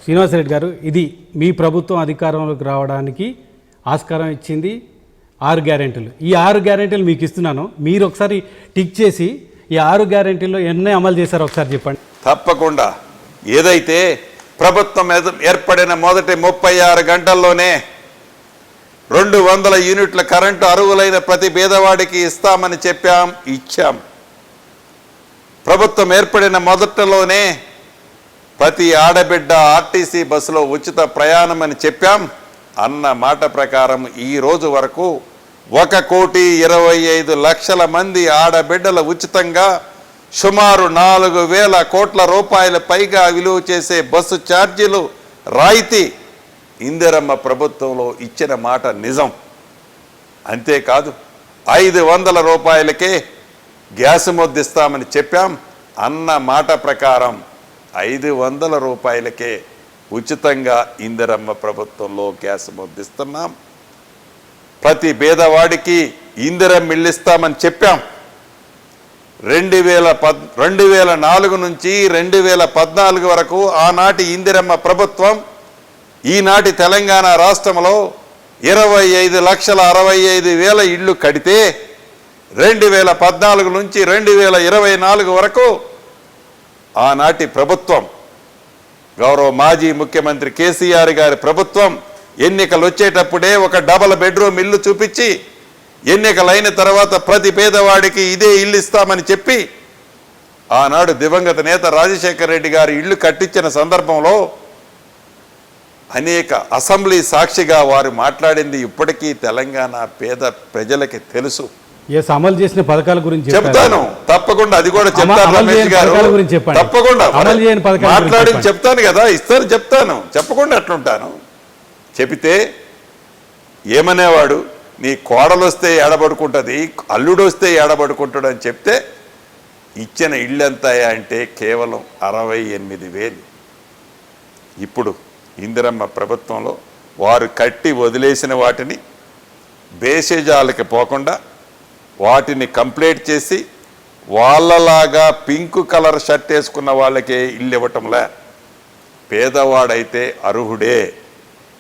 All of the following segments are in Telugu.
శ్రీనివాసరెడ్డి గారు, ఇది మీ ప్రభుత్వం అధికారంలోకి రావడానికి ఆస్కారం ఇచ్చింది 6 గ్యారెంటీలు. ఈ 6 గ్యారెంటీలు మీకు ఇస్తున్నాను, మీరు ఒకసారి టిక్ చేసి ఈ 6 గ్యారెంటీల్లో ఎన్ని అమలు చేశారో ఒకసారి చెప్పండి. తప్పకుండా. ఏదైతే ప్రభుత్వం ఏర్పడిన మొదటి 36 గంటల్లోనే 200 యూనిట్ల కరెంటు అర్హులైన ప్రతి పేదవాడికి ఇస్తామని ఇచ్చాం. ప్రభుత్వం ఏర్పడిన మొదట్లోనే ప్రతి ఆడబిడ్డ ఆర్టీసీ బస్సులో ఉచిత ప్రయాణం అని చెప్పాం. అన్న మాట ప్రకారం ఈ రోజు వరకు 1,25,00,000 మంది ఆడబిడ్డలు ఉచితంగా సుమారు 4,000 కోట్ల రూపాయల పైగా విలువ చేసే బస్సు ఛార్జీలు రాయితీ ఇందిరమ్మ ప్రభుత్వంలో ఇచ్చిన మాట నిజం. అంతేకాదు 500 రూపాయలకే గ్యాస్ ముద్దిస్తామని చెప్పాం. అన్న మాట ప్రకారం 500 రూపాయలకే ఉచితంగా ఇందిరమ్మ ప్రభుత్వంలో గ్యాస్ ముద్దిస్తున్నాం. ప్రతి పేదవాడికి ఇందిరమ్మ ఇల్లు ఇస్తామని చెప్పాం. 2004 నుంచి 2014 వరకు ఆనాటి ఇందిరమ్మ ప్రభుత్వం ఈనాటి తెలంగాణ రాష్ట్రంలో 25,65,000 ఇళ్ళు కడితే 2014 నుంచి 2024 వరకు ఆనాటి ప్రభుత్వం, గౌరవ మాజీ ముఖ్యమంత్రి కేసీఆర్ గారి ప్రభుత్వం ఎన్నికలు వచ్చేటప్పుడే ఒక డబల్ బెడ్రూమ్ ఇల్లు చూపించి ఎన్నికలైన తర్వాత ప్రతి పేదవాడికి ఇదే ఇల్లు ఇస్తామని చెప్పి ఆనాడు దివంగత నేత రాజశేఖర రెడ్డి గారి ఇల్లు కట్టించిన సందర్భంలో అనేక అసెంబ్లీ సాక్షిగా వారు మాట్లాడింది ఇప్పటికీ తెలంగాణ పేద ప్రజలకి తెలుసు. అమలు చేసిన పథకాల గురించి చెప్తాను, తప్పకుండా అది కూడా చెప్తాను. రమేష్ గారు తప్పకుండా మాట్లాడి చెప్తాను కదా, ఇస్తాను చెప్తాను, చెప్పకుండా అట్లుంటాను. చెబితే ఏమనేవాడు, నీ కోడలు వస్తే ఏడబడుకుంటుంది, అల్లుడు వస్తే ఏడబడుకుంటాడు అని చెప్తే ఇచ్చిన ఇళ్ళు ఎంత అంటే కేవలం 68,000. ఇప్పుడు ఇందిరమ్మ ప్రభుత్వంలో వారు కట్టి వదిలేసిన వాటిని బేసేజాలకి పోకుండా వాటిని కంప్లీట్ చేసి వాళ్ళలాగా పింక్ కలర్ షర్ట్ వేసుకున్న వాళ్ళకే ఇల్లు ఇవ్వటంలే. పేదవాడైతే అర్హుడే.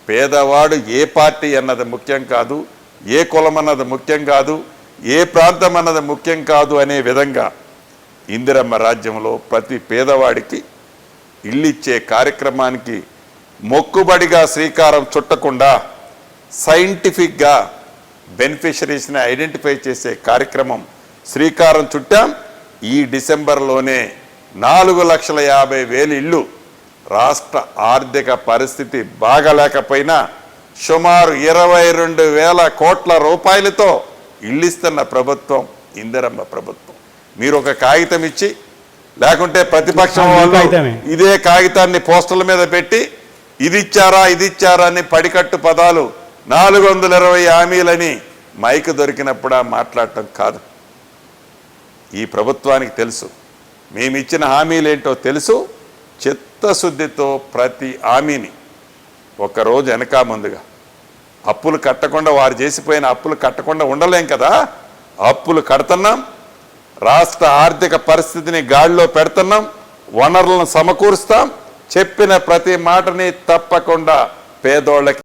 పేదవాడు ఏ పార్టీ అన్నది ముఖ్యం కాదు, ఏ కులం అన్నది ముఖ్యం కాదు, ఏ ప్రాంతం అన్నది ముఖ్యం కాదు అనే విధంగా ఇందిరమ్మ రాజ్యంలో ప్రతి పేదవాడికి ఇల్లు ఇచ్చే కార్యక్రమానికి మొక్కుబడిగా శ్రీకారం చుట్టకుండా సైంటిఫిక్గా బెనిఫిషరీస్ని ఐడెంటిఫై చేసే కార్యక్రమం శ్రీకారం చుట్టాం. ఈ డిసెంబర్లోనే 4,50,000 ఇళ్ళు. రాష్ట్ర ఆర్థిక పరిస్థితి బాగలేకపోయినా సుమారు 22,000 కోట్ల రూపాయలతో ఇల్లిస్తున్న ప్రభుత్వం ఇందిరమ్మ ప్రభుత్వం. మీరు ఒక కాగితం ఇచ్చి లేకుంటే ప్రతిపక్షం వాళ్ళు ఇదే కాగితాన్ని పోస్టర్ల మీద పెట్టి ఇది ఇచ్చారా అని పడికట్టు పదాలు 420 హామీలని మైకు దొరికినప్పుడా మాట్లాడటం కాదు. ఈ ప్రభుత్వానికి తెలుసు మేమిచ్చిన హామీలేంటో తెలుసు. చిత్తశుద్ధితో ప్రతి హామీని ఒకరోజు వెనక ముందుగా అప్పులు కట్టకుండా, వారు చేసిపోయిన అప్పులు కట్టకుండా ఉండలేం కదా, అప్పులు కడుతున్నాం. రాష్ట్ర ఆర్థిక పరిస్థితిని గాడిలో పెడుతున్నాం. వనరులను సమకూరుస్తాం. చెప్పిన ప్రతి మాటని తప్పకుండా పేదోళ్ళకి